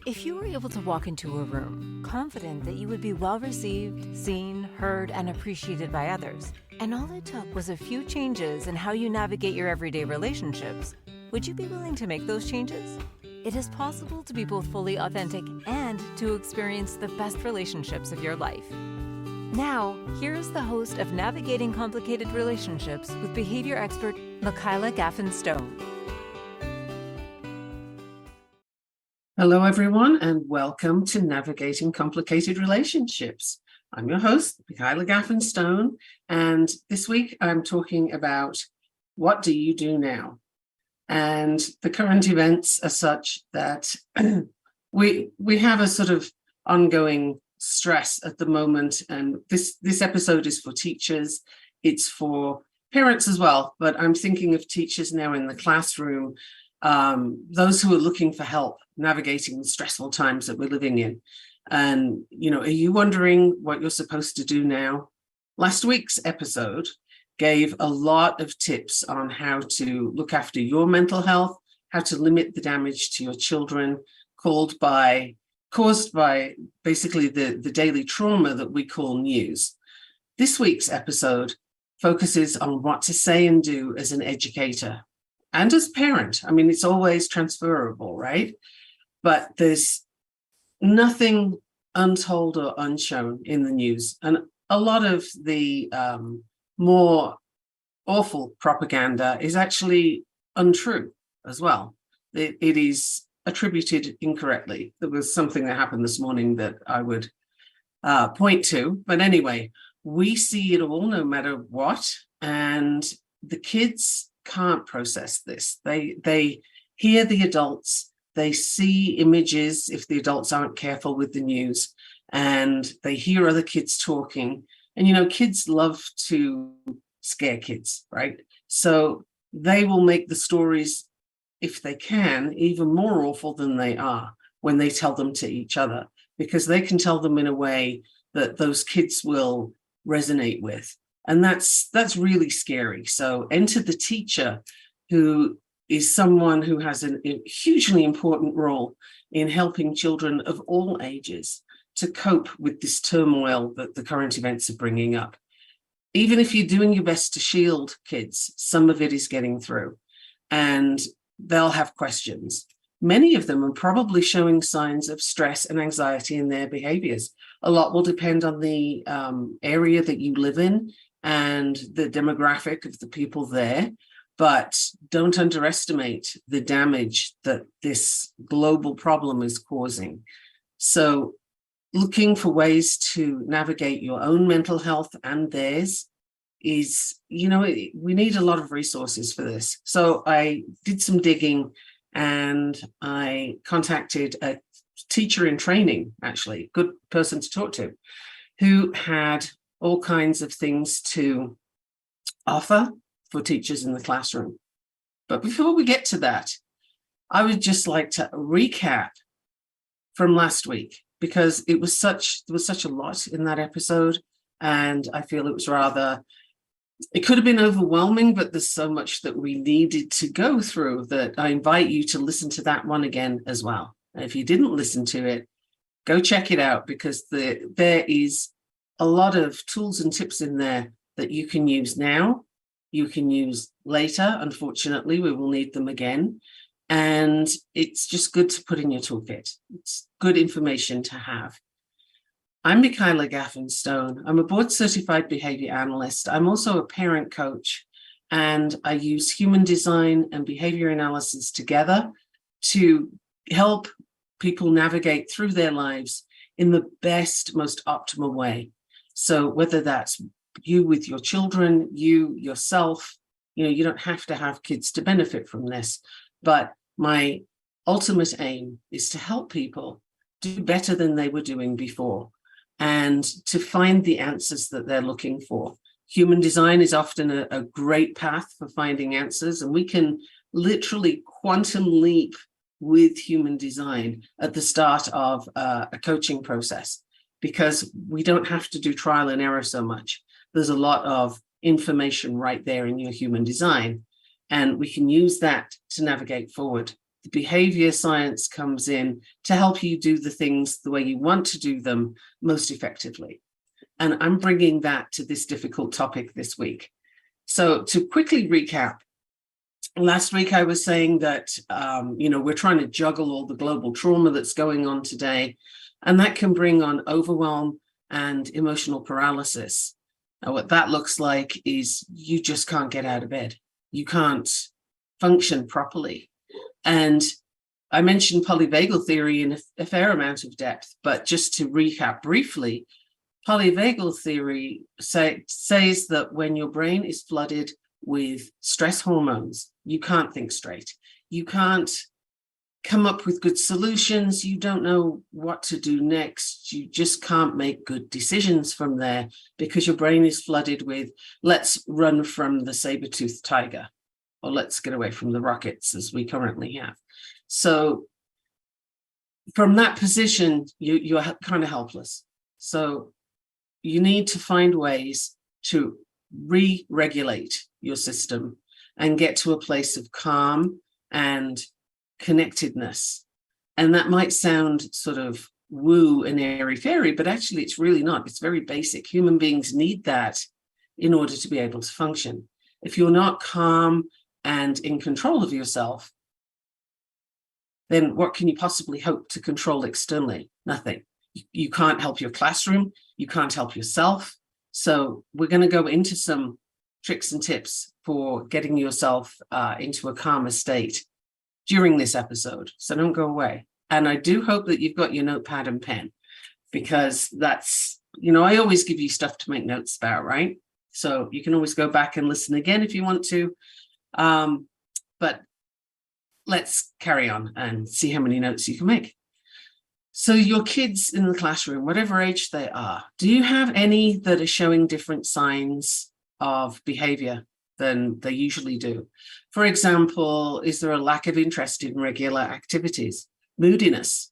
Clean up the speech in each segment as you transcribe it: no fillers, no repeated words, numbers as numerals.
If you were able to walk into a room, confident that you would be well received, seen, heard, and appreciated by others, and all it took was a few changes in how you navigate your everyday relationships, would you be willing to make those changes? It is possible to be both fully authentic and to experience the best relationships of your life. Now, here is the host of Navigating Complicated Relationships with behavior expert Michaela Gaffen. Hello, everyone, and welcome to Navigating Complicated Relationships. I'm your host, Michaela Gaffen, and this week I'm talking about what do you do now? And the current events are such that we have a sort of ongoing stress at the moment, and this episode is for teachers. It's for parents as well, but I'm thinking of teachers now in the classroom, those who are looking for help navigating the stressful times that we're living in. And, are you wondering what you're supposed to do now? Last week's episode gave a lot of tips on how to look after your mental health, how to limit the damage to your children caused by basically the daily trauma that we call news. This week's episode focuses on what to say and do as an educator and as a parent. I mean, it's always transferable, right? But there's nothing untold or unshown in the news. And a lot of the more awful propaganda is actually untrue as well. It is attributed incorrectly. There was something that happened this morning that I would point to. But anyway, we see it all no matter what. And the kids can't process this. They hear the adults, they see images if the adults aren't careful with the news, and they hear other kids talking. And kids love to scare kids, right? So they will make the stories, if they can, even more awful than they are when they tell them to each other, because they can tell them in a way that those kids will resonate with. And that's really scary. So enter the teacher, who is someone who has a hugely important role in helping children of all ages to cope with this turmoil that the current events are bringing up. Even if you're doing your best to shield kids, some of it is getting through, and they'll have questions. Many of them are probably showing signs of stress and anxiety in their behaviors. A lot will depend on the area that you live in and the demographic of the people there. But don't underestimate the damage that this global problem is causing. So looking for ways to navigate your own mental health and theirs is, we need a lot of resources for this. So I did some digging and I contacted a teacher in training, actually, good person to talk to, who had all kinds of things to offer for teachers in the classroom. But before we get to that, I would just like to recap from last week, because there was such a lot in that episode, and I feel it could have been overwhelming, but there's so much that we needed to go through that I invite you to listen to that one again as well. And if you didn't listen to it, go check it out, because there is a lot of tools and tips in there that you can use now, you can use later. Unfortunately, we will need them again. And it's just good to put in your toolkit. It's good information to have. I'm Michaela Gaffen. I'm a board-certified behavior analyst. I'm also a parent coach, and I use human design and behavior analysis together to help people navigate through their lives in the best, most optimal way. So whether that's you with your children, you yourself, you don't have to have kids to benefit from this. But my ultimate aim is to help people do better than they were doing before, and to find the answers that they're looking for. Human design is often a great path for finding answers, and we can literally quantum leap with human design at the start of a coaching process, because we don't have to do trial and error so much. There's a lot of information right there in your human design, and we can use that to navigate forward The behavior science comes in to help you do the things the way you want to do them most effectively. And I'm bringing that to this difficult topic this week. So to quickly recap, last week I was saying that, we're trying to juggle all the global trauma that's going on today, and that can bring on overwhelm and emotional paralysis. Now, what that looks like is you just can't get out of bed. You can't function properly. And I mentioned polyvagal theory in a fair amount of depth, but just to recap briefly, polyvagal theory says that when your brain is flooded with stress hormones, you can't think straight. You can't come up with good solutions. You don't know what to do next. You just can't make good decisions from there because your brain is flooded with, let's run from the saber-toothed tiger, or let's get away from the rockets as we currently have. So from that position, you're kind of helpless. So you need to find ways to re-regulate your system and get to a place of calm and connectedness. And that might sound sort of woo and airy-fairy, but actually it's really not. It's very basic. Human beings need that in order to be able to function. If you're not calm and in control of yourself, then what can you possibly hope to control externally? Nothing. You can't help your classroom. You can't help yourself. So we're going to go into some tricks and tips for getting yourself into a calmer state during this episode. So don't go away. And I do hope that you've got your notepad and pen, because that's, I always give you stuff to make notes about, right? So you can always go back and listen again if you want to. But let's carry on and see how many notes you can make. So your kids in the classroom, whatever age they are, do you have any that are showing different signs of behavior than they usually do? For example, is there a lack of interest in regular activities, moodiness,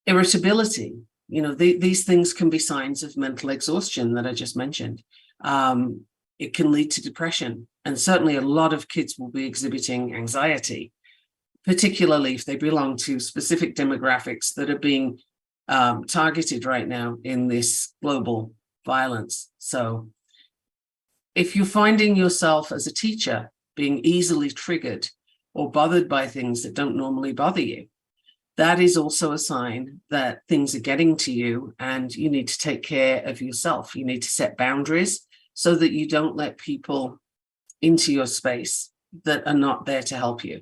irritability? These things can be signs of mental exhaustion that I just mentioned. It can lead to depression. And certainly a lot of kids will be exhibiting anxiety, particularly if they belong to specific demographics that are being targeted right now in this global violence. So if you're finding yourself as a teacher being easily triggered or bothered by things that don't normally bother you, that is also a sign that things are getting to you and you need to take care of yourself. You need to set boundaries so that you don't let people into your space that are not there to help you.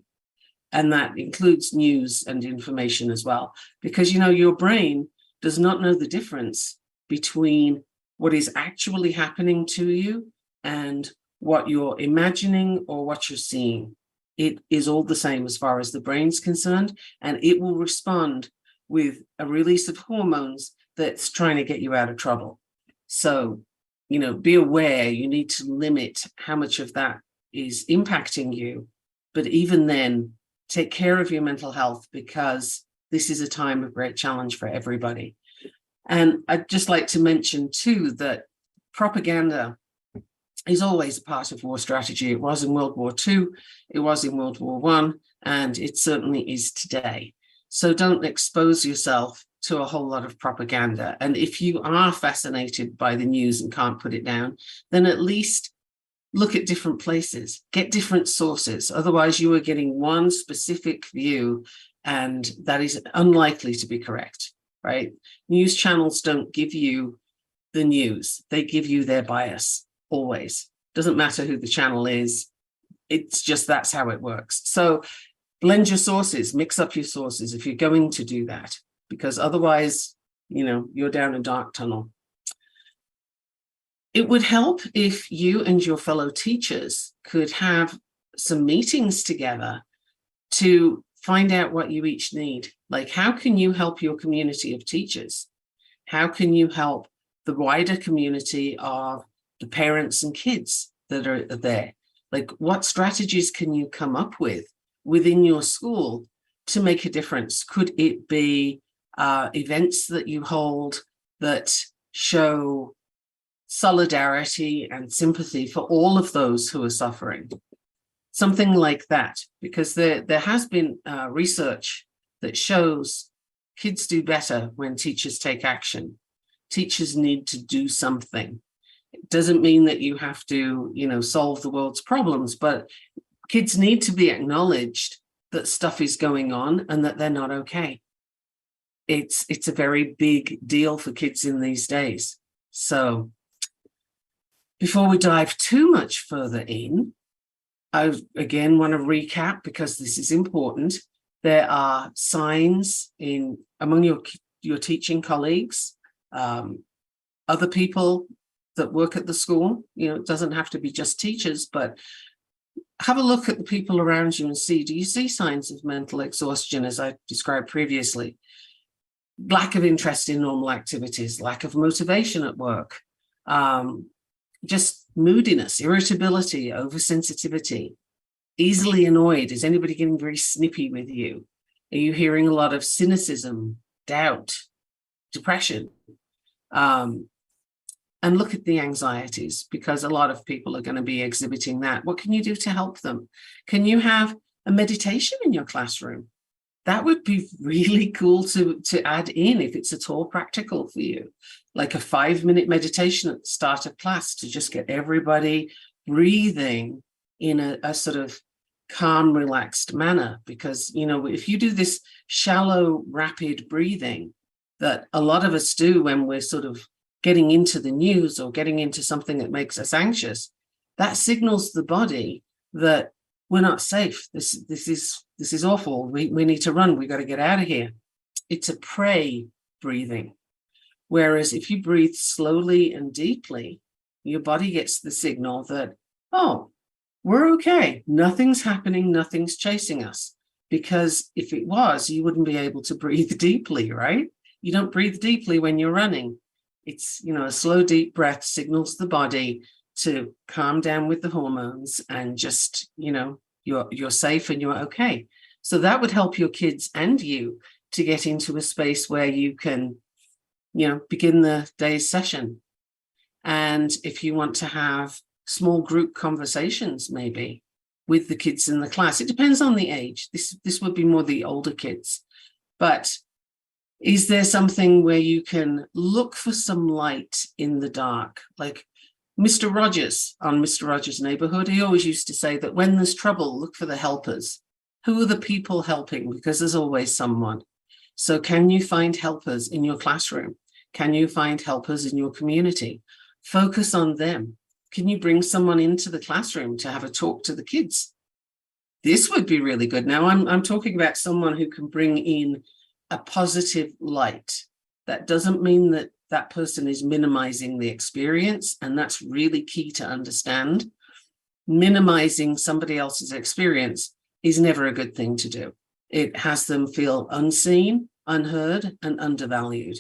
And that includes news and information as well, because, your brain does not know the difference between what is actually happening to you and what you're imagining or what you're seeing. It is all the same as far as the brain's concerned, and it will respond with a release of hormones that's trying to get you out of trouble. So, be aware. You need to limit how much of that is impacting you. But even then, take care of your mental health, because this is a time of great challenge for everybody. And I'd just like to mention too that propaganda is always a part of war strategy. It was in World War II, it was in World War I, and it certainly is today. So don't expose yourself to a whole lot of propaganda. And if you are fascinated by the news and can't put it down, then at least look at different places, get different sources. Otherwise, you are getting one specific view, and that is unlikely to be correct, right? News channels don't give you the news. They give you their bias, always. Doesn't matter who the channel is. It's just that's how it works. So blend your sources, mix up your sources if you're going to do that, because otherwise, you're down a dark tunnel. It would help if you and your fellow teachers could have some meetings together to find out what you each need. Like, how can you help your community of teachers? How can you help the wider community of the parents and kids that are there? Like, what strategies can you come up with within your school to make a difference? Could it be events that you hold that show solidarity and sympathy for all of those who are suffering? something like that, because there has been research that shows kids do better when teachers take action. Teachers need to do something. It doesn't mean that you have to, solve the world's problems, but kids need to be acknowledged that stuff is going on and that they're not okay. It's a very big deal for kids in these days. So before we dive too much further in, I again want to recap, because this is important. There are signs among your teaching colleagues, other people that work at the school. It doesn't have to be just teachers, but have a look at the people around you and see, do you see signs of mental exhaustion, as I described previously? Lack of interest in normal activities, lack of motivation at work, just moodiness, irritability, oversensitivity, easily annoyed. Is anybody getting very snippy with you? Are you hearing a lot of cynicism, doubt, depression? And look at the anxieties, because a lot of people are going to be exhibiting that. What can you do to help them? Can you have a meditation in your classroom? That would be really cool to add in, if it's at all practical for you, like a 5-minute meditation at the start of class to just get everybody breathing in a sort of calm, relaxed manner. Because, if you do this shallow, rapid breathing that a lot of us do when we're sort of getting into the news or getting into something that makes us anxious, that signals the body that we're not safe. This is awful. We need to run. We got to get out of here. It's a prey breathing. Whereas if you breathe slowly and deeply, your body gets the signal that, oh, we're okay. Nothing's happening. Nothing's chasing us. Because if it was, you wouldn't be able to breathe deeply, right? You don't breathe deeply when you're running. It's, a slow, deep breath signals the body to calm down with the hormones and just, you're safe and you're okay. So that would help your kids and you to get into a space where you can, begin the day's session. And if you want to have small group conversations, maybe with the kids in the class, it depends on the age. This would be more the older kids. But is there something where you can look for some light in the dark? Like Mr. Rogers on Mr. Rogers' Neighborhood, he always used to say that when there's trouble, look for the helpers. Who are the people helping? Because there's always someone. So can you find helpers in your classroom? Can you find helpers in your community? Focus on them. Can you bring someone into the classroom to have a talk to the kids? This would be really good. Now I'm talking about someone who can bring in a positive light. That doesn't mean that that person is minimizing the experience, and that's really key to understand. Minimizing somebody else's experience is never a good thing to do. It has them feel unseen, unheard, and undervalued.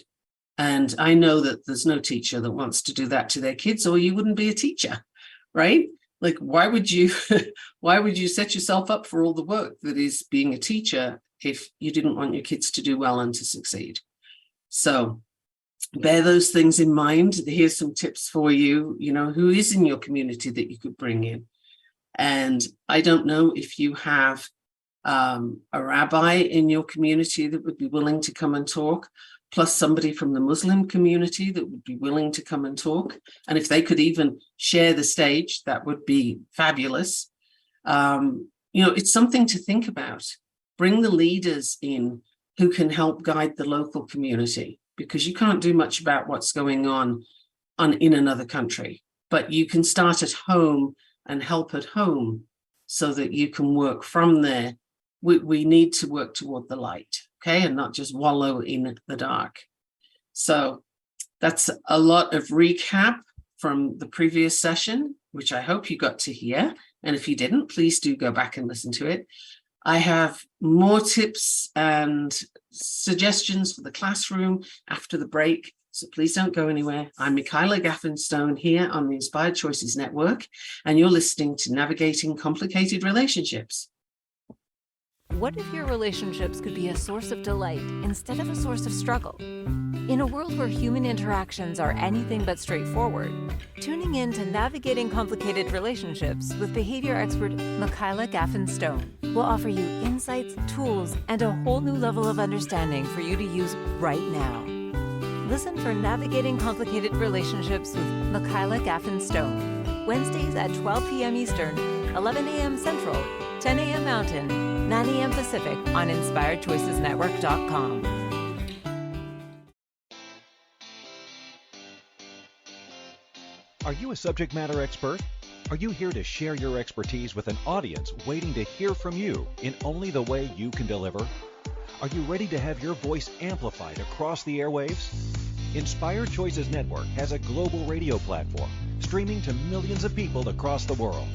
And I know that there's no teacher that wants to do that to their kids, or you wouldn't be a teacher, right? Like, why would you set yourself up for all the work that is being a teacher if you didn't want your kids to do well and to succeed? So bear those things in mind. Here's some tips for you, who is in your community that you could bring in. And I don't know if you have a rabbi in your community that would be willing to come and talk, plus somebody from the Muslim community that would be willing to come and talk. And if they could even share the stage, that would be fabulous. It's something to think about. Bring the leaders in who can help guide the local community, because you can't do much about what's going on in another country, but you can start at home and help at home so that you can work from there. We need to work toward the light, okay, and not just wallow in the dark. So that's a lot of recap from the previous session, which I hope you got to hear. And if you didn't, please do go back and listen to it. I have more tips and suggestions for the classroom after the break, so please don't go anywhere. I'm Michaela Gaffen here on the Inspired Choices Network, and you're listening to Navigating Complicated Relationships. What if your relationships could be a source of delight instead of a source of struggle? In a world where human interactions are anything but straightforward, tuning in to Navigating Complicated Relationships with behavior expert Michaela Gaffen will offer you insights, tools, and a whole new level of understanding for you to use right now. Listen for Navigating Complicated Relationships with Michaela Gaffen Wednesdays at 12 p.m. Eastern, 11 a.m. Central, 10 a.m. Mountain, 9 a.m. Pacific on InspiredChoicesNetwork.com. Are you a subject matter expert? Are you here to share your expertise with an audience waiting to hear from you in only the way you can deliver? Are you ready to have your voice amplified across the airwaves? Inspired Choices Network has a global radio platform streaming to millions of people across the world.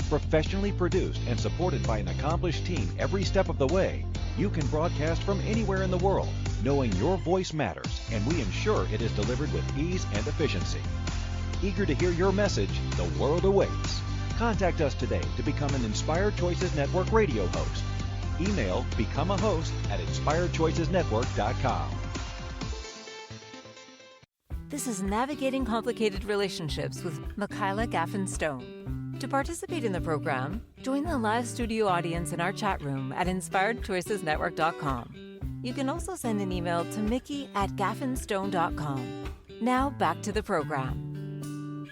Professionally produced and supported by an accomplished team every step of the way, you can broadcast from anywhere in the world, knowing your voice matters, and we ensure it is delivered with ease and efficiency. Eager to hear your message, the world awaits. Contact us today to become an Inspired Choices Network radio host. Email become a host at inspiredchoicesnetwork.com. This is Navigating Complicated Relationships with Michaela Gaffen. To participate in the program, join the live studio audience in our chat room at inspiredchoicesnetwork.com. You can also send an email to mickey@gaffenstone.com. Now back to the program.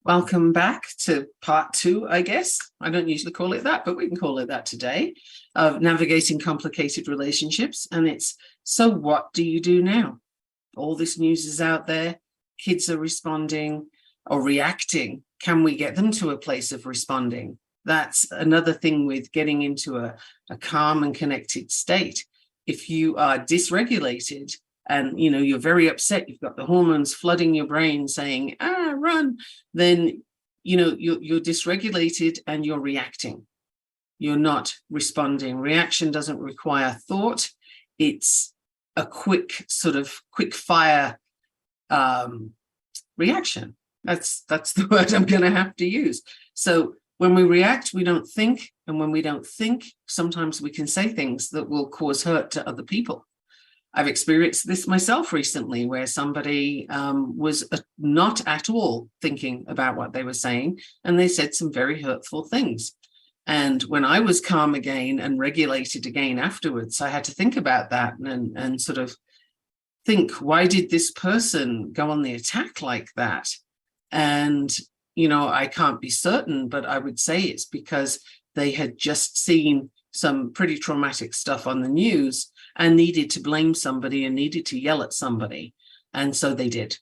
Welcome back to part 2, I guess. I don't usually call it that, but we can call it that today, of Navigating Complicated Relationships. And it's, so what do you do now? All this news is out there. Kids are responding or reacting. Can we get them to a place of responding? That's another thing with getting into a calm and connected state. If you are dysregulated and you're very upset, you've got the hormones flooding your brain saying, run, then you're dysregulated and you're reacting. You're not responding. Reaction doesn't require thought. It's a quick fire reaction. That's the word I'm going to have to use. So when we react, we don't think. And when we don't think, sometimes we can say things that will cause hurt to other people. I've experienced this myself recently, where somebody was not at all thinking about what they were saying, and they said some very hurtful things. And when I was calm again and regulated again afterwards, I had to think about that and sort of think, why did this person go on the attack like that? And, I can't be certain, but I would say it's because they had just seen some pretty traumatic stuff on the news and needed to blame somebody and needed to yell at somebody. And so they did.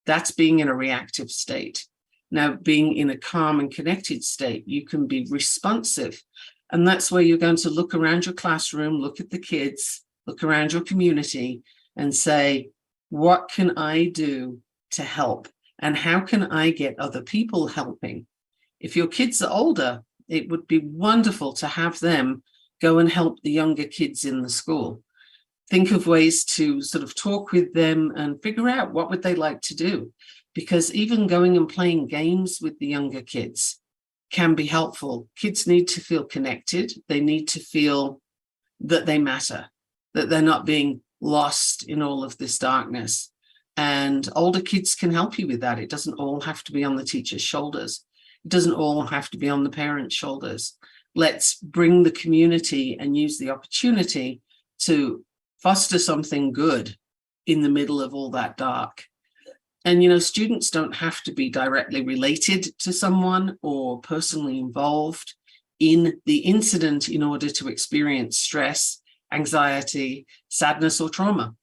That's being in a reactive state. Now, being in a calm and connected state, you can be responsive. And that's where you're going to look around your classroom, look at the kids, look around your community and say, what can I do to help? And how can I get other people helping? If your kids are older, it would be wonderful to have them go and help the younger kids in the school. Think of ways to sort of talk with them and figure out what would they like to do. Because even going and playing games with the younger kids can be helpful. Kids need to feel connected. They need to feel that they matter, that they're not being lost in all of this darkness. And older kids can help you with that. It doesn't all have to be on the teacher's shoulders. It doesn't all have to be on the parents' shoulders. Let's bring the community and use the opportunity to foster something good in the middle of all that dark. And, students don't have to be directly related to someone or personally involved in the incident in order to experience stress, anxiety, sadness, or trauma.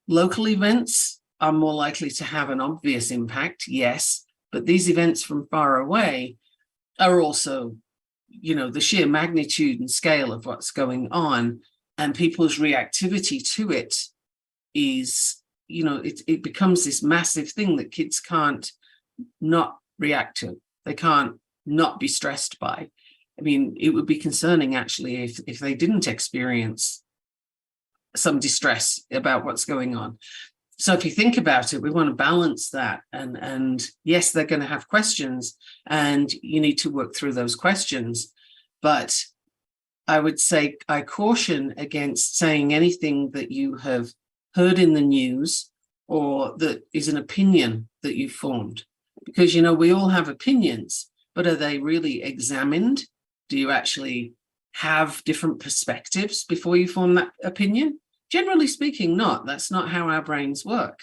Local events are more likely to have an obvious impact, yes, but these events from far away are also, the sheer magnitude and scale of what's going on, and people's reactivity to it is, it becomes this massive thing that kids can't not react to. They can't not be stressed by. I mean, it would be concerning actually if they didn't experience some distress about what's going on. So if you think about it, we want to balance that. And yes, they're going to have questions and you need to work through those questions. But I would say I caution against saying anything that you have heard in the news or that is an opinion that you formed. Because, we all have opinions, but are they really examined? Do you actually have different perspectives before you form that opinion? Generally speaking, not. That's not how our brains work.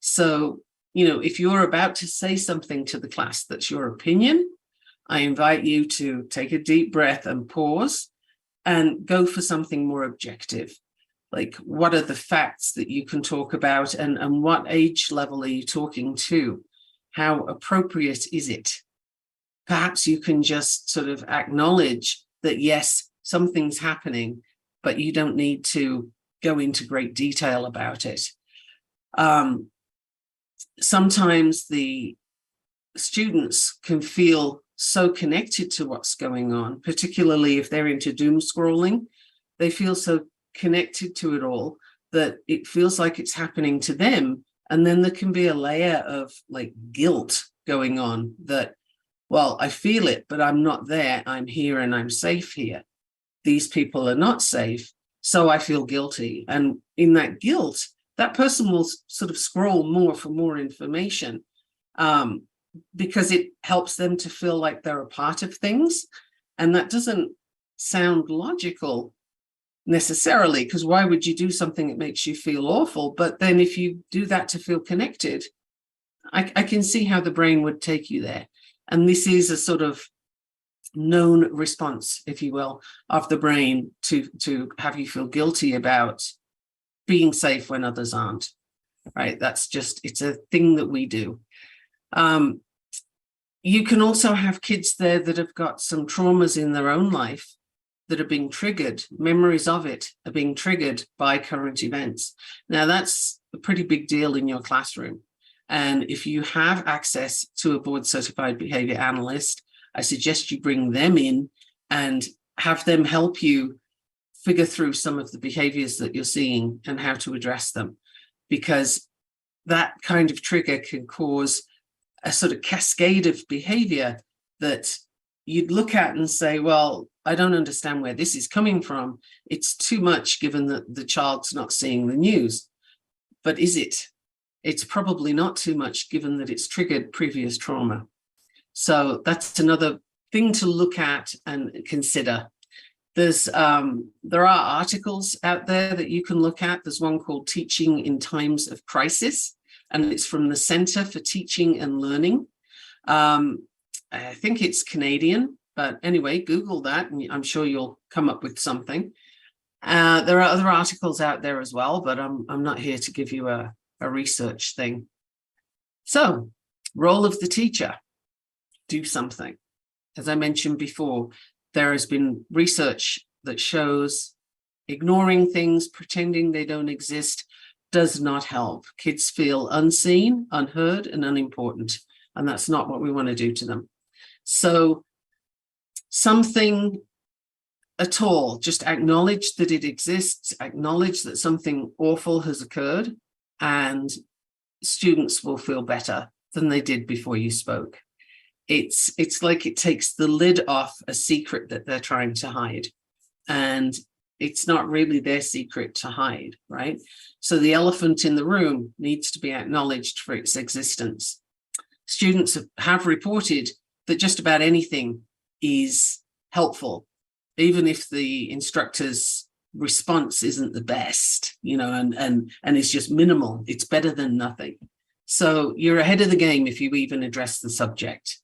So, if you're about to say something to the class that's your opinion, I invite you to take a deep breath and pause and go for something more objective. Like, what are the facts that you can talk about, and what age level are you talking to? How appropriate is it? Perhaps you can just sort of acknowledge that, yes, something's happening, but you don't need to go into great detail about it. Sometimes the students can feel so connected to what's going on, particularly if they're into doom scrolling. They feel so connected to it all that it feels like it's happening to them. And then there can be a layer of like guilt going on that, well, I feel it, but I'm not there. I'm here and I'm safe here. These people are not safe, so I feel guilty. And in that guilt, that person will sort of scroll more for more information, because it helps them to feel like they're a part of things. And that doesn't sound logical necessarily, because why would you do something that makes you feel awful? But then if you do that to feel connected, I can see how the brain would take you there. And this is a sort of known response, if you will, of the brain to have you feel guilty about being safe when others aren't, right? It's a thing that we do. You can also have kids there that have got some traumas in their own life that are being triggered. Memories of it are being triggered by current events. Now, that's a pretty big deal in your classroom. And if you have access to a board certified behavior analyst, I suggest you bring them in and have them help you figure through some of the behaviors that you're seeing and how to address them, because that kind of trigger can cause a sort of cascade of behavior that you'd look at and say, well, I don't understand where this is coming from. It's too much given that the child's not seeing the news. But is it? It's probably not too much given that it's triggered previous trauma. So that's another thing to look at and consider. There are articles out there that you can look at. There's one called Teaching in Times of Crisis, and it's from the Center for Teaching and Learning. I think it's Canadian, but anyway, Google that and I'm sure you'll come up with something. There are other articles out there as well, but I'm not here to give you a research thing. So, role of the teacher, do something. As I mentioned before, there has been research that shows ignoring things, pretending they don't exist, does not help. Kids feel unseen, unheard, and unimportant, and that's not what we want to do to them. So something at all, just acknowledge that it exists, acknowledge that something awful has occurred, and students will feel better than they did before you spoke. It's like it takes the lid off a secret that they're trying to hide. And it's not really their secret to hide, right? So the elephant in the room needs to be acknowledged for its existence. Students have reported that just about anything is helpful, even if the instructor's response isn't the best, and it's just minimal. It's better than nothing. So you're ahead of the game if you even address the subject.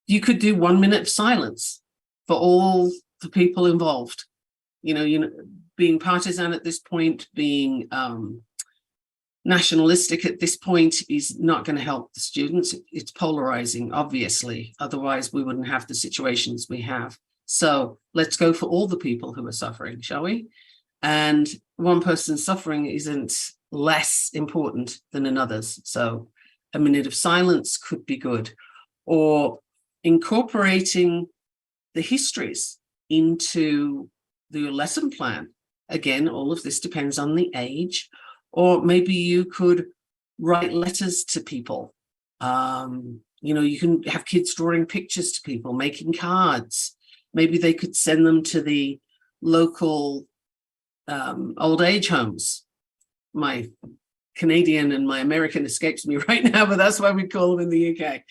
You could do 1 minute of silence for all the people involved. Being partisan at this point, being nationalistic at this point is not going to help the students. It's polarizing, obviously. Otherwise, we wouldn't have the situations we have. So let's go for all the people who are suffering, shall we? And one person's suffering isn't less important than another's. So a minute of silence could be good. Or incorporating the histories into the lesson plan. Again, all of this depends on the age. Or maybe you could write letters to people. You can have kids drawing pictures to people, making cards. Maybe they could send them to the local old age homes. My Canadian and my American escapes me right now, but that's why we call them in the UK.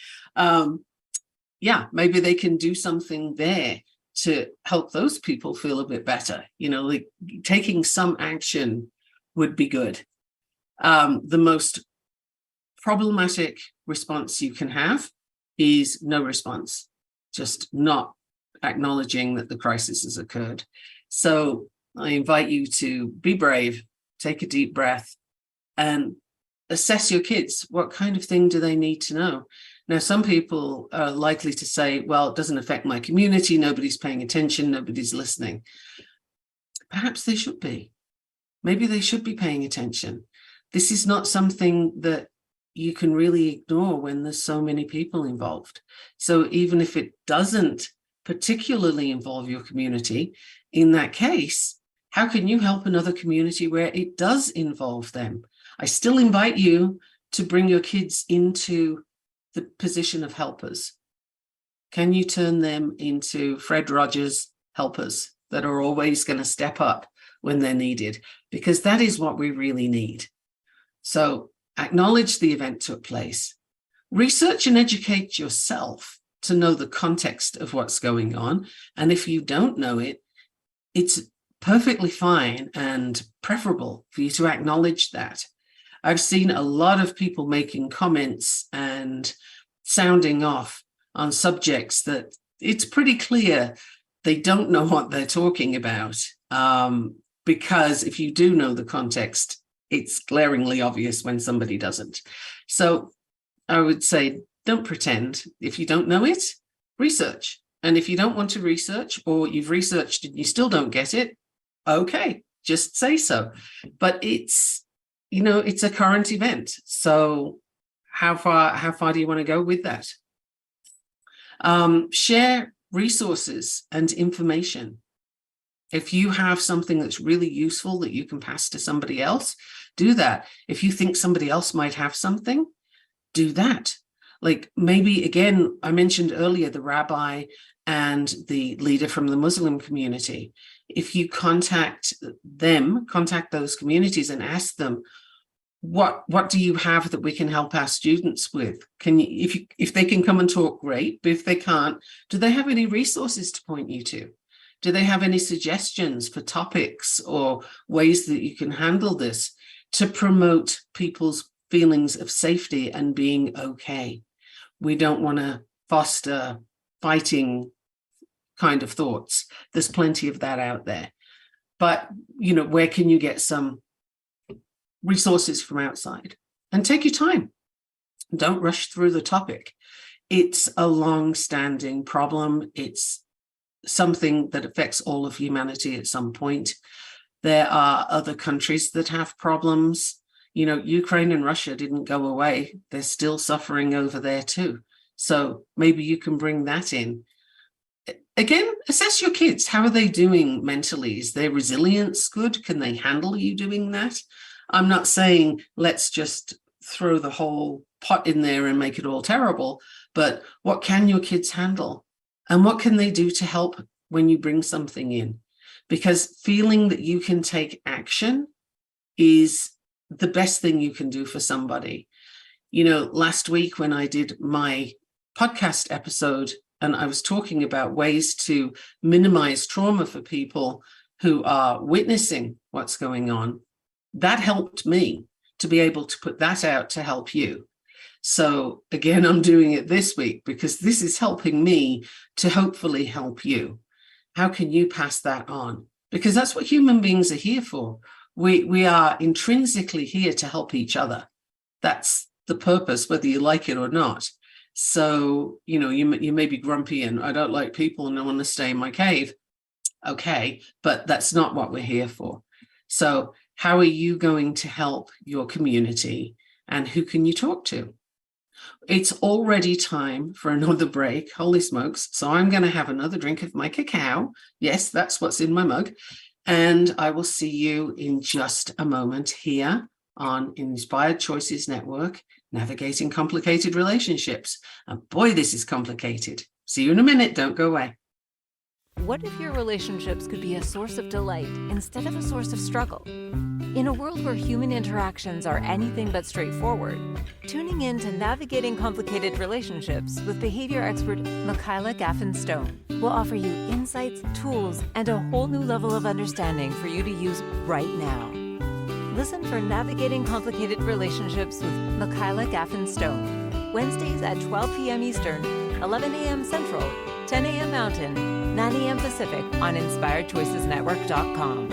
Yeah, maybe they can do something there to help those people feel a bit better. Like taking some action would be good. The most problematic response you can have is no response, just not acknowledging that the crisis has occurred. So I invite you to be brave, take a deep breath, and assess your kids. What kind of thing do they need to know? Now, some people are likely to say, well, it doesn't affect my community. Nobody's paying attention. Nobody's listening. Perhaps they should be. Maybe they should be paying attention. This is not something that you can really ignore when there's so many people involved. So even if it doesn't particularly involve your community, in that case, how can you help another community where it does involve them? I still invite you to bring your kids into the position of helpers. Can you turn them into Fred Rogers helpers that are always going to step up when they're needed? Because that is what we really need. So acknowledge the event took place. Research and educate yourself to know the context of what's going on. And if you don't know it, it's perfectly fine and preferable for you to acknowledge that. I've seen a lot of people making comments and sounding off on subjects that it's pretty clear they don't know what they're talking about. Because if you do know the context, it's glaringly obvious when somebody doesn't. So I would say, don't pretend. If you don't know it, research. And if you don't want to research, or you've researched and you still don't get it, okay, just say so. But it's a current event. So how far do you want to go with that? Share resources and information. If you have something that's really useful that you can pass to somebody else, do that. If you think somebody else might have something, do that. Like maybe, again, I mentioned earlier the rabbi and the leader from the Muslim community. If you contact those communities and ask them, what do you have that we can help our students with? If they can come and talk, great. But if they can't, do they have any resources to point you to? Do they have any suggestions for topics or ways that you can handle this to promote people's feelings of safety and being okay? We don't want to foster fighting kind of thoughts. There's plenty of that out there. But, where can you get some resources from outside? And take your time. Don't rush through the topic. It's a long-standing problem. It's something that affects all of humanity at some point. There are other countries that have problems. Ukraine and Russia didn't go away. They're still suffering over there too. So maybe you can bring that in. Again, assess your kids. How are they doing mentally? Is their resilience good? Can they handle you doing that? I'm not saying let's just throw the whole pot in there and make it all terrible, but what can your kids handle? And what can they do to help when you bring something in? Because feeling that you can take action is the best thing you can do for somebody. Last week when I did my podcast episode and I was talking about ways to minimize trauma for people who are witnessing what's going on, that helped me to be able to put that out to help you. So again, I'm doing it this week because this is helping me to hopefully help you. How can you pass that on? Because that's what human beings are here for. We are intrinsically here to help each other. That's the purpose, whether you like it or not. So, you may be grumpy and I don't like people and I want to stay in my cave. Okay, but that's not what we're here for. So how are you going to help your community and who can you talk to? It's already time for another break. Holy smokes. So I'm going to have another drink of my cacao. Yes, that's what's in my mug. And I will see you in just a moment here on Inspired Choices Network, Navigating Complicated Relationships. And boy, this is complicated. See you in a minute. Don't go away. What if your relationships could be a source of delight instead of a source of struggle? In a world where human interactions are anything but straightforward, tuning in to Navigating Complicated Relationships with behavior expert Michaela Gaffen will offer you insights, tools, and a whole new level of understanding for you to use right now. Listen for Navigating Complicated Relationships with Michaela Gaffen Wednesdays at 12 p.m. Eastern, 11 a.m. Central, 10 a.m. Mountain, 9 a.m. Pacific on InspiredChoicesNetwork.com.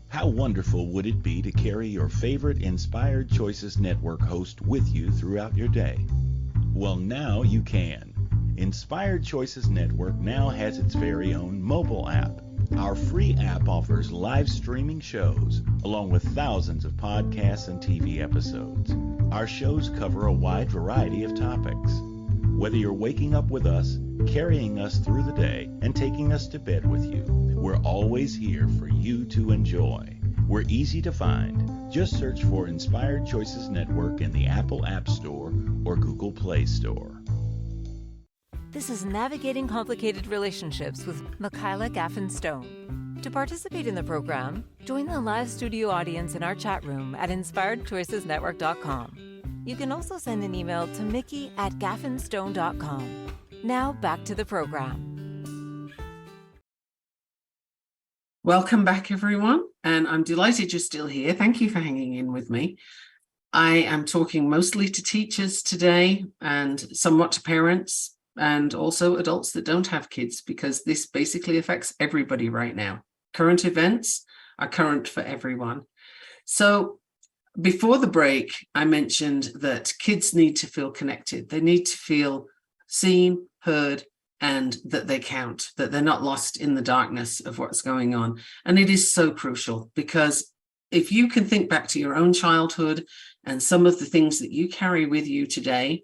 How wonderful would it be to carry your favorite Inspired Choices Network host with you throughout your day? Well, now you can. Inspired Choices Network now has its very own mobile app. Our free app offers live streaming shows, along with thousands of podcasts and TV episodes. Our shows cover a wide variety of topics. Whether you're waking up with us, carrying us through the day, and taking us to bed with you, we're always here for you to enjoy. We're easy to find. Just search for Inspired Choices Network in the Apple App Store or Google Play Store. This is Navigating Complicated Relationships with Michaela Gaffen. To participate in the program, join the live studio audience in our chat room at InspiredChoicesNetwork.com. You can also send an email to mickey@gaffenstone.com. Now back to the program. Welcome back, everyone. And I'm delighted you're still here. Thank you for hanging in with me. I am talking mostly to teachers today and somewhat to parents and also adults that don't have kids, because this basically affects everybody right now. Current events are current for everyone. So before the break, I mentioned that kids need to feel connected. They need to feel seen, heard, and that they count, that they're not lost in the darkness of what's going on. And it is so crucial, because if you can think back to your own childhood and some of the things that you carry with you today,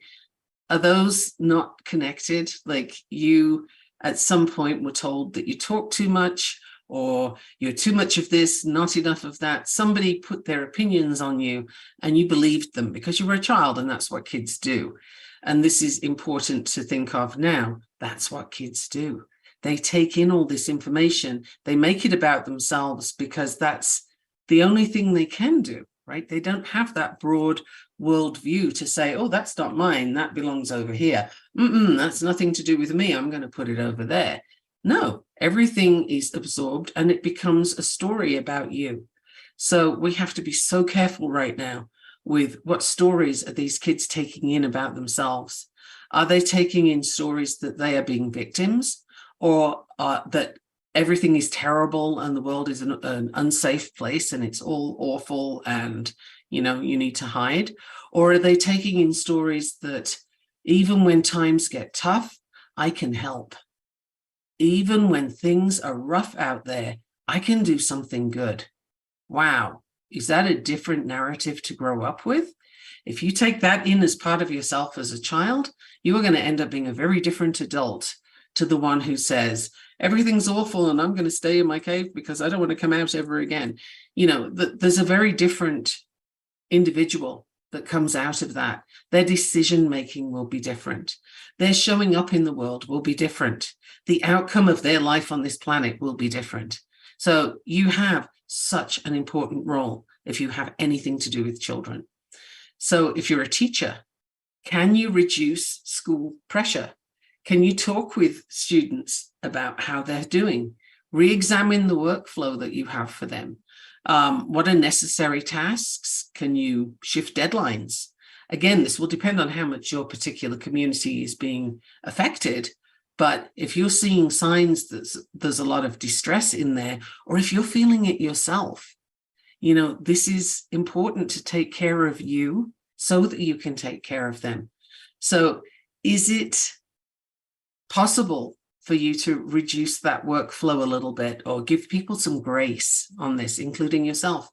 are those not connected? Like you at some point were told that you talk too much, or you're too much of this, not enough of that. Somebody put their opinions on you and you believed them because you were a child, and that's what kids do. And this is important to think of now. That's what kids do. They take in all this information. They make it about themselves because that's the only thing they can do, right? They don't have that broad world view to say, oh, that's not mine, that belongs over here. That's nothing to do with me, I'm going to put it over there. No, everything is absorbed and it becomes a story about you. So we have to be so careful right now with what stories are these kids taking in about themselves. Are they taking in stories that they are being victims, or that everything is terrible and the world is an unsafe place and it's all awful and, you need to hide? Or are they taking in stories that even when times get tough, I can help? Even when things are rough out there, I can do something good. Wow. Is that a different narrative to grow up with? If you take that in as part of yourself as a child, you are going to end up being a very different adult to the one who says, everything's awful and I'm going to stay in my cave because I don't want to come out ever again. There's a very different individual that comes out of that. Their decision-making will be different. Their showing up in the world will be different. The outcome of their life on this planet will be different. So you have such an important role if you have anything to do with children. So if you're a teacher, can you reduce school pressure? Can you talk with students about how they're doing? Re-examine the workflow that you have for them. What are necessary tasks? Can you shift deadlines? Again, this will depend on how much your particular community is being affected. But if you're seeing signs that there's a lot of distress in there, or if you're feeling it yourself, this is important to take care of you so that you can take care of them. So is it possible for you to reduce that workflow a little bit, or give people some grace on this, including yourself?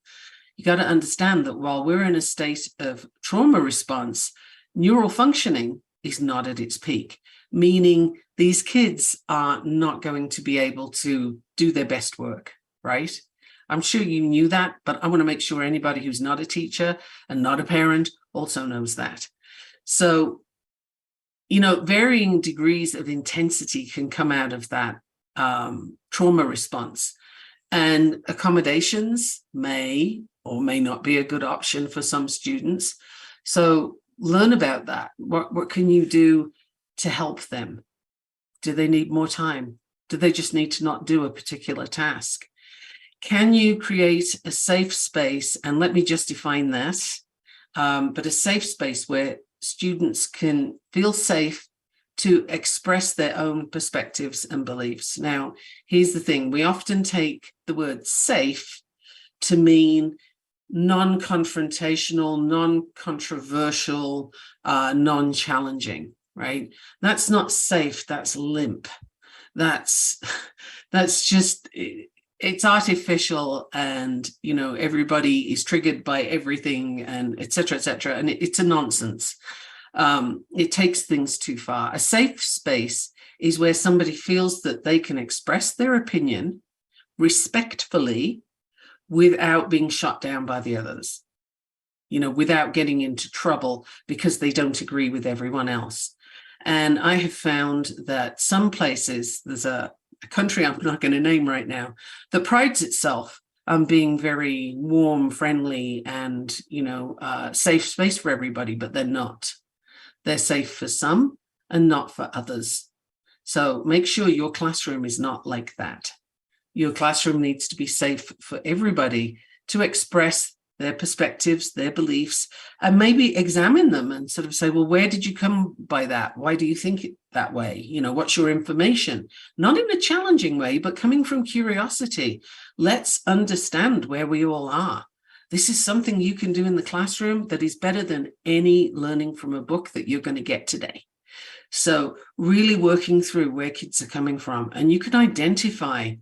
You got to understand that while we're in a state of trauma response, neural functioning is not at its peak, meaning these kids are not going to be able to do their best work, right? I'm sure you knew that, but I want to make sure anybody who's not a teacher and not a parent also knows that. So, varying degrees of intensity can come out of that trauma response. And accommodations may or may not be a good option for some students. So learn about that. What can you do to help them? Do they need more time? Do they just need to not do a particular task? Can you create a safe space? And let me just define that. But a safe space where students can feel safe to express their own perspectives and beliefs. Now, here's the thing. We often take the word safe to mean non-confrontational, non-controversial, non-challenging, right? That's not safe, that's limp. That's just, it's artificial, and, everybody is triggered by everything, and et cetera, and it's a nonsense. It takes things too far. A safe space is where somebody feels that they can express their opinion respectfully without being shot down by the others, without getting into trouble because they don't agree with everyone else. And I have found that some places, there's a country I'm not going to name right now, that prides itself on being very warm, friendly, and, safe space for everybody, but they're not. They're safe for some and not for others. So make sure your classroom is not like that. Your classroom needs to be safe for everybody to express their perspectives, their beliefs, and maybe examine them and sort of say, well, where did you come by that? Why do you think it that way? What's your information? Not in a challenging way, but coming from curiosity. Let's understand where we all are. This is something you can do in the classroom that is better than any learning from a book that you're going to get today. So really working through where kids are coming from, and you can identify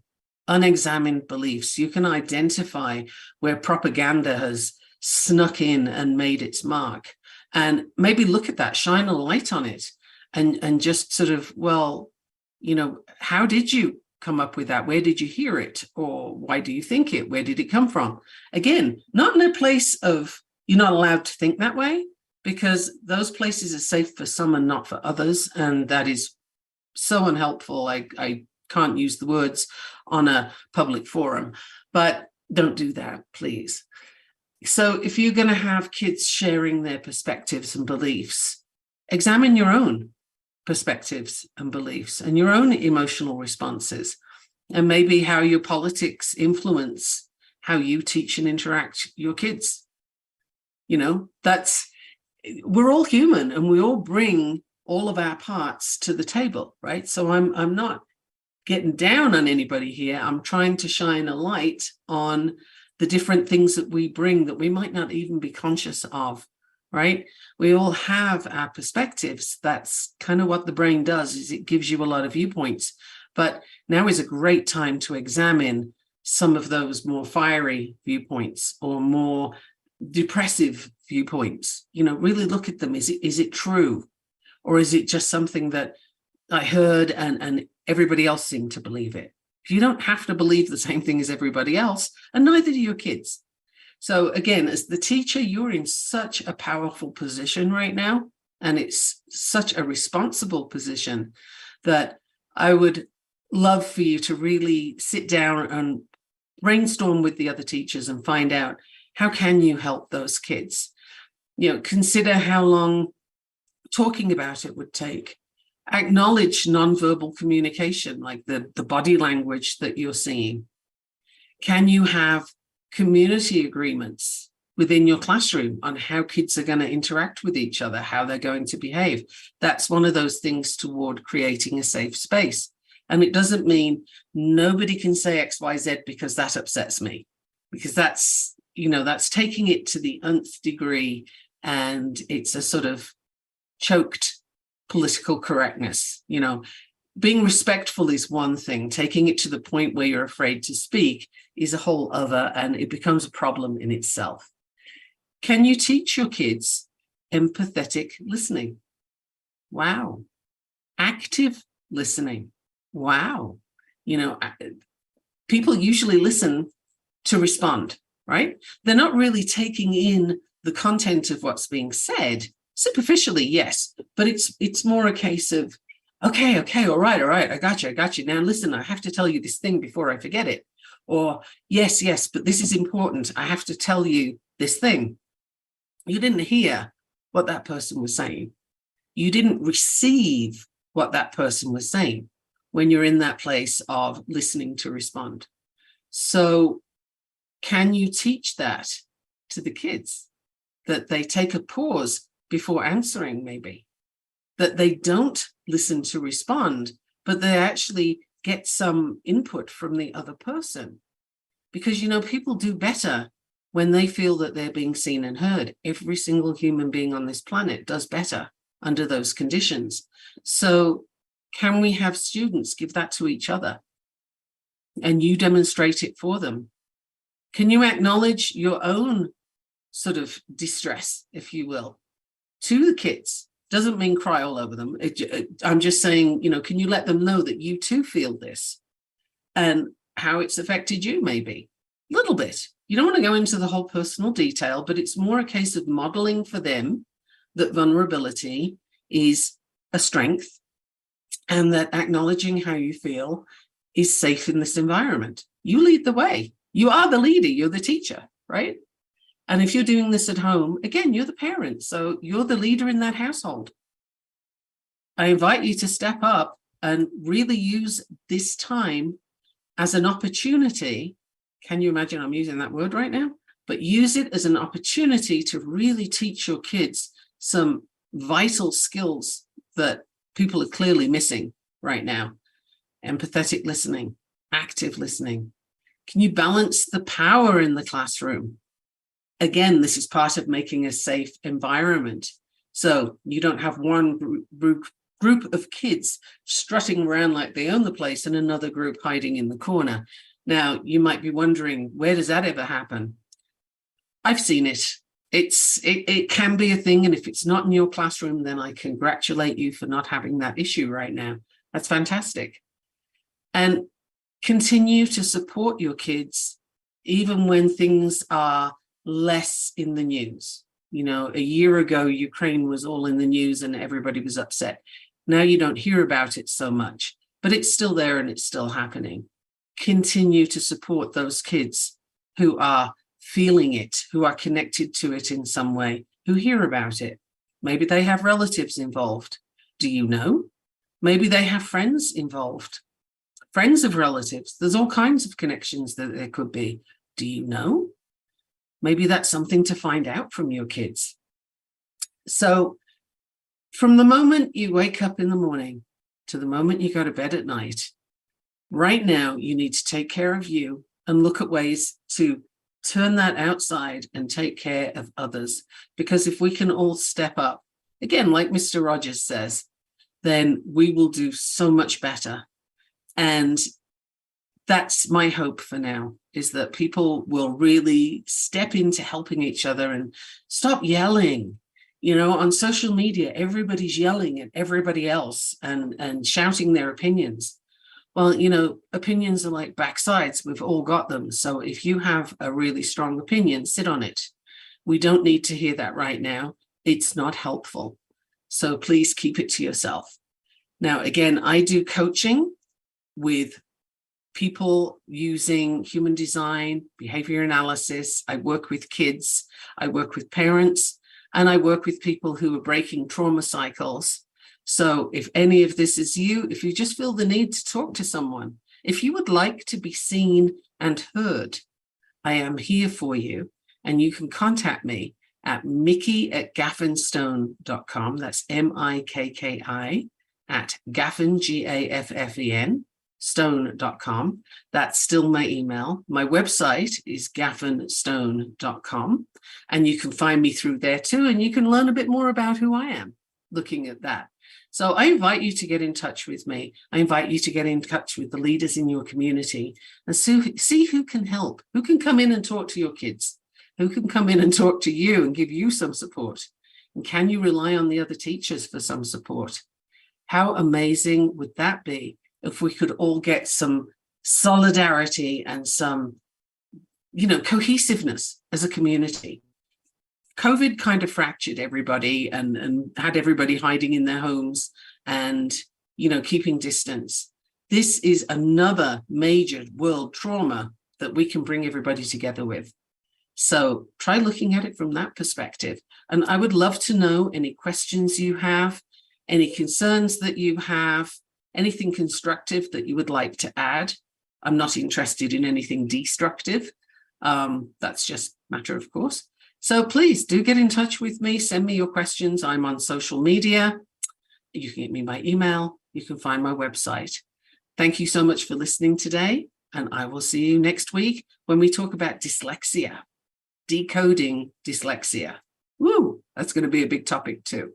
unexamined beliefs. You can identify where propaganda has snuck in and made its mark, and maybe look at that, shine a light on it, and just sort of, well, how did you come up with that? Where did you hear it? Or why do you think it? Where did it come from? Again, not in a place of you're not allowed to think that way, because those places are safe for some and not for others. And that is so unhelpful. I can't use the words on a public forum, but don't do that, please. So if you're going to have kids sharing their perspectives and beliefs, examine your own perspectives and beliefs and your own emotional responses, and maybe how your politics influence how you teach and interact your kids. We're all human, and we all bring all of our parts to the table, right? So I'm not getting down on anybody here. I'm trying to shine a light on the different things that we bring that we might not even be conscious of, right? We all have our perspectives. That's kind of what the brain does, is it gives you a lot of viewpoints. But now is a great time to examine some of those more fiery viewpoints or more depressive viewpoints. Really look at them. Is it true? Or is it just something that I heard and everybody else seemed to believe it? You don't have to believe the same thing as everybody else, and neither do your kids. So again, as the teacher, you're in such a powerful position right now, and it's such a responsible position that I would love for you to really sit down and brainstorm with the other teachers and find out, how can you help those kids? Consider how long talking about it would take. Acknowledge nonverbal communication, like the body language that you're seeing. Can you have community agreements within your classroom on how kids are going to interact with each other, how they're going to behave? That's one of those things toward creating a safe space. And it doesn't mean nobody can say X, Y, Z because that upsets me, because that's taking it to the nth degree, and it's a sort of choked political correctness. Being respectful is one thing. Taking it to the point where you're afraid to speak is a whole other, and it becomes a problem in itself. Can you teach your kids empathetic listening? Wow. Active listening. Wow. People usually listen to respond, right? They're not really taking in the content of what's being said. Superficially, yes, but it's more a case of, okay, all right, I got you. Now listen, I have to tell you this thing before I forget it. Or yes, but this is important. I have to tell you this thing. You didn't hear what that person was saying. You didn't receive what that person was saying when you're in that place of listening to respond. So can you teach that to the kids? That they take a pause before answering, maybe. That they don't listen to respond, but they actually get some input from the other person. Because, people do better when they feel that they're being seen and heard. Every single human being on this planet does better under those conditions. So can we have students give that to each other and you demonstrate it for them? Can you acknowledge your own sort of distress, if you will, to the kids? Doesn't mean cry all over them. I'm just saying, can you let them know that you too feel this and how it's affected you, maybe a little bit. You don't want to go into the whole personal detail, but it's more a case of modeling for them that vulnerability is a strength and that acknowledging how you feel is safe in this environment. You lead the way. You are the leader. You're the teacher, right? And if you're doing this at home, again, you're the parent. So you're the leader in that household. I invite you to step up and really use this time as an opportunity. Can you imagine I'm using that word right now? But use it as an opportunity to really teach your kids some vital skills that people are clearly missing right now. Empathetic listening, active listening. Can you balance the power in the classroom? Again, this is part of making a safe environment. So you don't have one group of kids strutting around like they own the place and another group hiding in the corner. Now, you might be wondering, where does that ever happen? I've seen it. It can be a thing. And if it's not in your classroom, then I congratulate you for not having that issue right now. That's fantastic. And continue to support your kids, even when things are less in the news. A year ago, Ukraine was all in the news and everybody was upset. Now you don't hear about it so much, but it's still there and it's still happening. Continue to support those kids who are feeling it, who are connected to it in some way, who hear about it. Maybe they have relatives involved. Do you know? Maybe they have friends involved. Friends of relatives. There's all kinds of connections that there could be. Do you know? Maybe that's something to find out from your kids. So from the moment you wake up in the morning to the moment you go to bed at night, right now you need to take care of you and look at ways to turn that outside and take care of others. Because if we can all step up, again, like Mr. Rogers says, then we will do so much better. And that's my hope for now, is that people will really step into helping each other and stop yelling. On social media, everybody's yelling at everybody else and shouting their opinions. Well, opinions are like backsides. We've all got them. So if you have a really strong opinion, sit on it. We don't need to hear that right now. It's not helpful. So please keep it to yourself. Now, again, I do coaching with people using human design, behavior analysis. I work with kids. I work with parents. And I work with people who are breaking trauma cycles. So if any of this is you, if you just feel the need to talk to someone, if you would like to be seen and heard, I am here for you. And you can contact me at mickey@gaffenstone.com. That's MIKKI @Gaffen, GAFFEN, stone.com. That's still my email. My website is gaffenstone.com. And you can find me through there too. And you can learn a bit more about who I am looking at that. So I invite you to get in touch with me. I invite you to get in touch with the leaders in your community and see who can help, who can come in and talk to your kids, who can come in and talk to you and give you some support. And can you rely on the other teachers for some support? How amazing would that be if we could all get some solidarity and some, cohesiveness as a community? COVID kind of fractured everybody and had everybody hiding in their homes and, keeping distance. This is another major world trauma that we can bring everybody together with. So try looking at it from that perspective. And I would love to know any questions you have, any concerns that you have, anything constructive that you would like to add. I'm not interested in anything destructive. That's just a matter of course. So please do get in touch with me. Send me your questions. I'm on social media. You can get me by email. You can find my website. Thank you so much for listening today. And I will see you next week when we talk about dyslexia, decoding dyslexia. Woo, that's going to be a big topic too.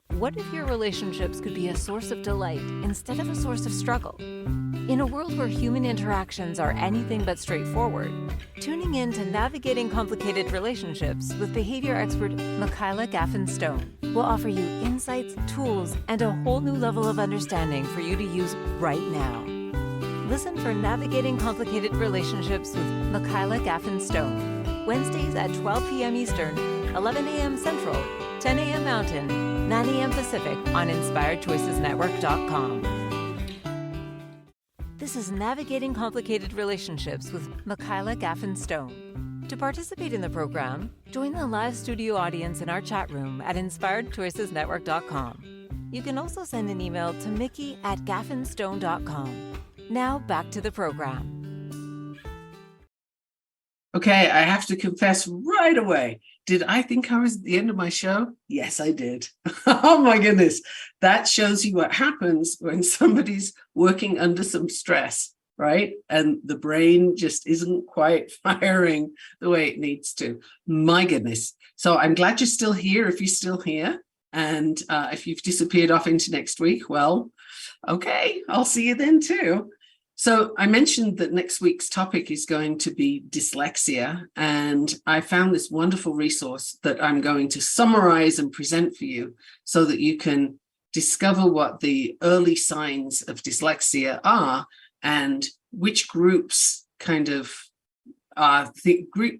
What if your relationships could be a source of delight instead of a source of struggle? In a world where human interactions are anything but straightforward, tuning in to Navigating Complicated Relationships with behavior expert Michaela Gaffen will offer you insights, tools, and a whole new level of understanding for you to use right now. Listen for Navigating Complicated Relationships with Michaela Gaffen Wednesdays at 12 p.m. Eastern, 11 a.m. Central, 10 a.m. Mountain, 9 a.m. Pacific on InspiredChoicesNetwork.com. This is Navigating Complicated Relationships with Michaela Gaffen. To participate in the program, join the live studio audience in our chat room at InspiredChoicesNetwork.com. You can also send an email to mickey@gaffenstone.com. Now back to the program. Okay, I have to confess right away. Did I think I was at the end of my show? Yes, I did. Oh my goodness. That shows you what happens when somebody's working under some stress, right? And the brain just isn't quite firing the way it needs to. My goodness. So I'm glad you're still here if you're still here. And if you've disappeared off into next week, well, okay, I'll see you then too. So I mentioned that next week's topic is going to be dyslexia, and I found this wonderful resource that I'm going to summarize and present for you so that you can discover what the early signs of dyslexia are and which groups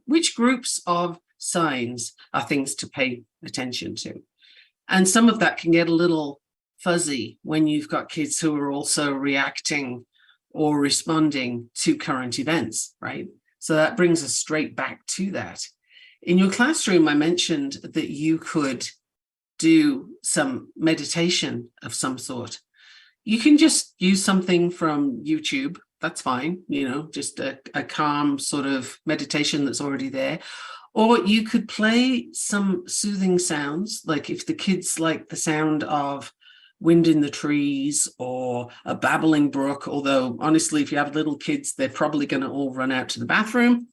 which groups of signs are things to pay attention to. And some of that can get a little fuzzy when you've got kids who are also reacting or responding to current events, right? So that brings us straight back to that. In your classroom, I mentioned that you could do some meditation of some sort. You can just use something from YouTube. That's fine, just a calm sort of meditation that's already there. Or you could play some soothing sounds, like if the kids like the sound of wind in the trees or a babbling brook, although honestly, if you have little kids, they're probably going to all run out to the bathroom.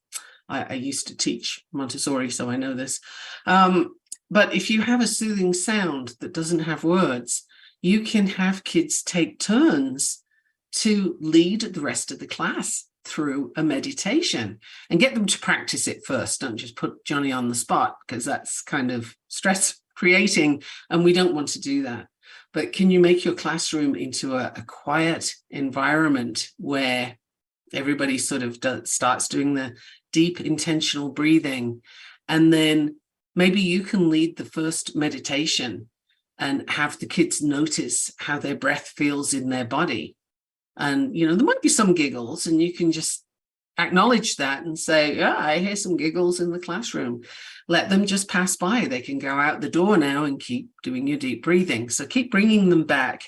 I used to teach Montessori, so I know this. But if you have a soothing sound that doesn't have words, you can have kids take turns to lead the rest of the class through a meditation and get them to practice it first. Don't just put Johnny on the spot, because that's kind of stress creating and we don't want to do that. But can you make your classroom into a quiet environment where everybody sort of starts doing the deep intentional breathing, and then maybe you can lead the first meditation and have the kids notice how their breath feels in their body. And, there might be some giggles, and you can just acknowledge that and say, yeah, I hear some giggles in the classroom. Let them just pass by. They can go out the door now and keep doing your deep breathing. So keep bringing them back.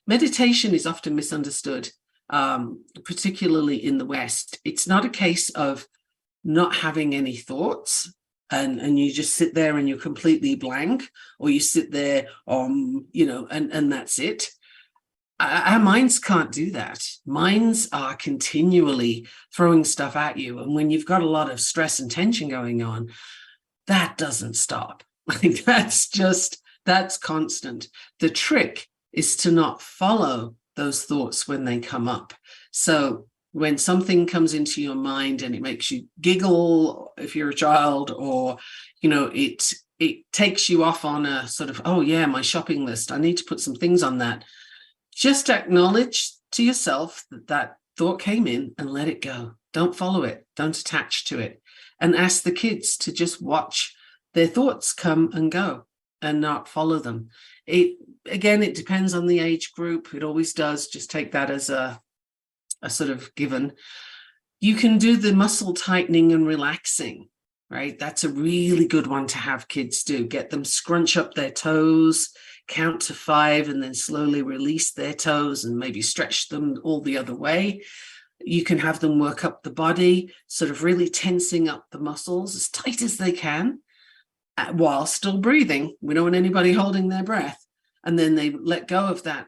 Meditation is often misunderstood, particularly in the West. It's not a case of not having any thoughts and you just sit there and you're completely blank, or you sit there, and that's it. Our minds can't do that. Minds are continually throwing stuff at you. And when you've got a lot of stress and tension going on, that doesn't stop. That's constant. The trick is to not follow those thoughts when they come up. So when something comes into your mind and it makes you giggle, if you're a child, or, it takes you off on a sort of, oh yeah, my shopping list, I need to put some things on that. Just acknowledge to yourself that thought came in and let it go. Don't follow it. Don't attach to it. and ask the kids to just watch their thoughts come and go and not follow them. It depends on the age group. It always does. Just take that as a sort of given. You can do the muscle tightening and relaxing, right? That's a really good one to have kids do. Get them scrunch up their toes, count to 5, and then slowly release their toes and maybe stretch them all the other way. You can have them work up the body, sort of really tensing up the muscles as tight as they can while still breathing. We don't want anybody holding their breath. And then they let go of that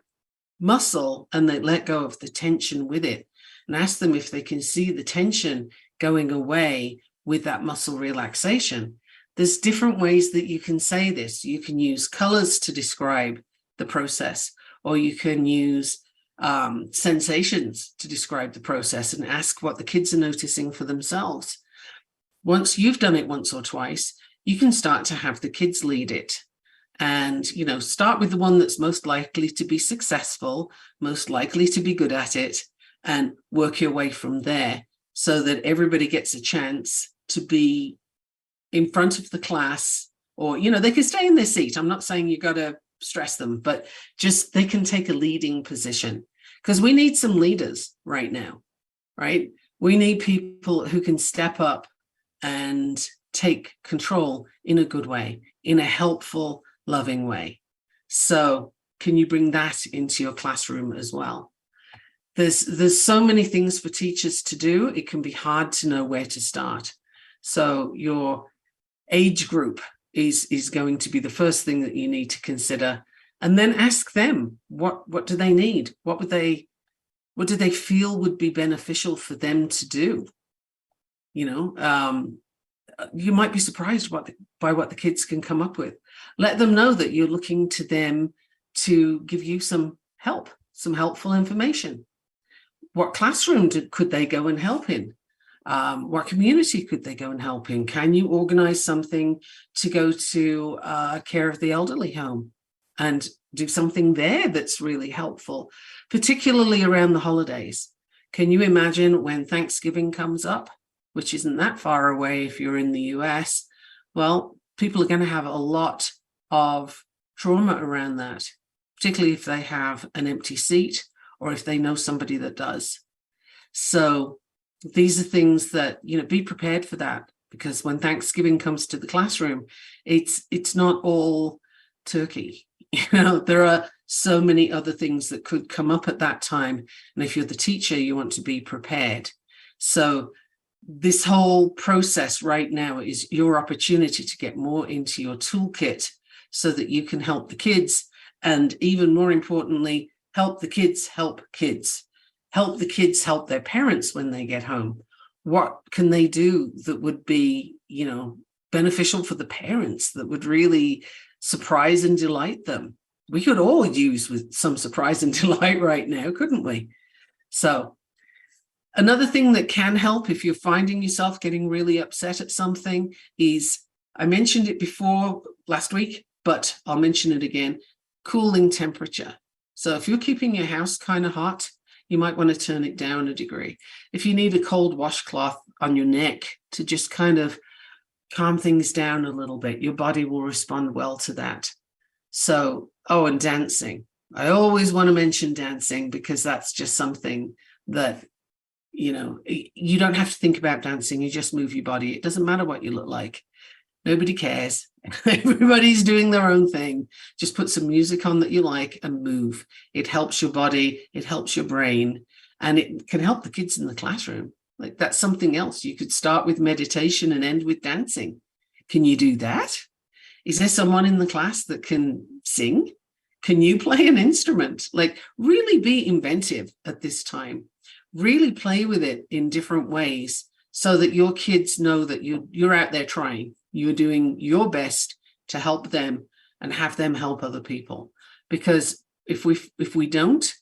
muscle and they let go of the tension with it, and ask them if they can see the tension going away with that muscle relaxation. There's different ways that you can say this. You can use colors to describe the process, or you can use sensations to describe the process and ask what the kids are noticing for themselves. Once you've done it once or twice, you can start to have the kids lead it. And, start with the one that's most likely to be successful, most likely to be good at it, and work your way from there so that everybody gets a chance to be in front of the class, or, they can stay in their seat. I'm not saying you got to stress them, but just they can take a leading position, because we need some leaders right now, right? We need people who can step up and take control in a good way, in a helpful, loving way. So can you bring that into your classroom as well? There's so many things for teachers to do. It can be hard to know where to start. So your age group is going to be the first thing that you need to consider, and then ask them what do they need? What do they feel would be beneficial for them to do? You might be surprised by what the kids can come up with. Let them know that you're looking to them to give you some help, some helpful information. What classroom could they go and help in? What community could they go and help in? Can you organize something to go to care of the elderly home and do something there that's really helpful, particularly around the holidays? Can you imagine when Thanksgiving comes up, which isn't that far away if you're in the US? Well, people are going to have a lot of trauma around that, particularly if they have an empty seat or if they know somebody that does. So these are things that, be prepared for that, because when Thanksgiving comes to the classroom, it's not all turkey. There are so many other things that could come up at that time. And if you're the teacher, you want to be prepared. So this whole process right now is your opportunity to get more into your toolkit so that you can help the kids, and even more importantly, help the kids help kids. Help the kids help their parents when they get home. What can they do that would be, beneficial for the parents, that would really surprise and delight them? We could all use with some surprise and delight right now, couldn't we? So another thing that can help if you're finding yourself getting really upset at something is, I mentioned it before last week, but I'll mention it again, cooling temperature. So if you're keeping your house kind of hot, you might want to turn it down a degree. If you need a cold washcloth on your neck to just kind of calm things down a little bit, your body will respond well to that. So, and dancing. I always want to mention dancing, because that's just something that, you don't have to think about dancing. You just move your body. It doesn't matter what you look like. Nobody cares. Everybody's doing their own thing. Just put some music on that you like and move. It helps your body. It helps your brain. And it can help the kids in the classroom. Like, that's something else. You could start with meditation and end with dancing. Can you do that? Is there someone in the class that can sing? Can you play an instrument? Like, really be inventive at this time. Really play with it in different ways so that your kids know that you're out there trying. You're doing your best to help them and have them help other people. Because if we don't,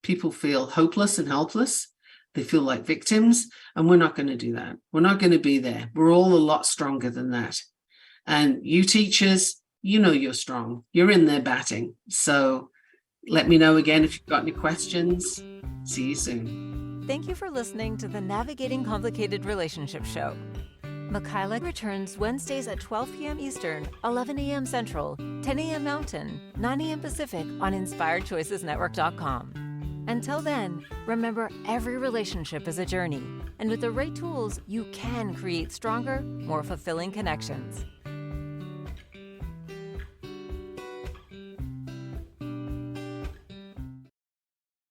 people feel hopeless and helpless. They feel like victims, and we're not going to do that. We're not going to be there. We're all a lot stronger than that. And you teachers, you're strong. You're in there batting. So let me know again if you've got any questions. See you soon. Thank you for listening to the Navigating Complicated Relationships show. Michaela returns Wednesdays at 12 p.m. Eastern, 11 a.m. Central, 10 a.m. Mountain, 9 a.m. Pacific on InspiredChoicesNetwork.com. Until then, remember every relationship is a journey, and with the right tools, you can create stronger, more fulfilling connections.